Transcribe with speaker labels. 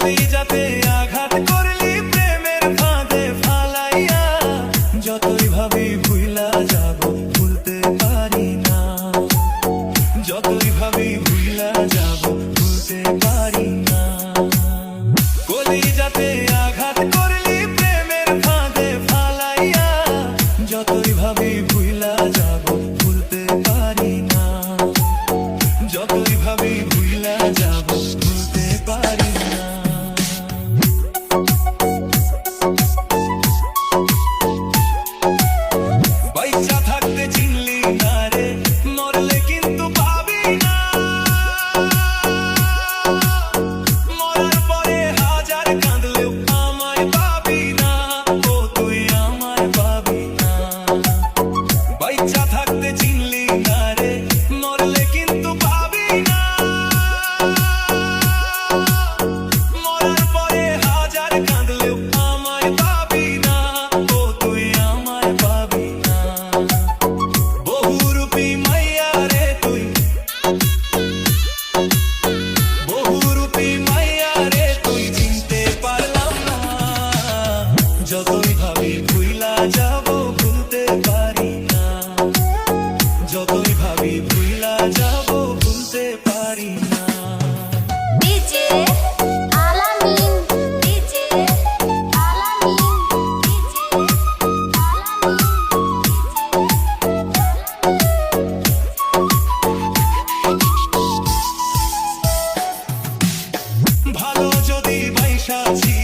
Speaker 1: কলিজাতে আঘাত করলি প্রেমের ফাঁদে ফালাইয়া, যতই ভাবি ভুইলা যাব ভুলতে পারি না, যতই ভাবি ভুইলা যাব ভুলতে পারি না। কলিজাতে আঘাত করলি প্রেমের ফাঁদে ফালাইয়া, যতই ভাবি ভুইলা যাব ভুলতে পারি না, যতই ভাবি ভুইলা যাব ভুলতে পারি না। বাইচা থাকতে চিনলি না রে, মরলে কিন্তু পাবি না, মরার পরে হাজার কাঁদলেও আমায় পাবি না, ও তুই আমায় পাবি না। বাইচা থাকতে চিনলি না রে, মরলে কিন্তু পাবি না, মরার পরে হাজার কাঁদলেও আমায় পাবি না, ও তুই আমায় পাবি না। বহুরূপী মাইয়া রে তুই, বহুরূপী মাইয়া রে তুই, চিনতে পারলাম না, যতই ভাবি ভুইলা যাব ভুলতে পারি না, যতই ভাবি ভুইলা যাব ভুলতে পারি না।
Speaker 2: ডিজে আলামিন, ডিজে আলামিন, ডিজে
Speaker 1: ভালো যদি বাইসা ছিল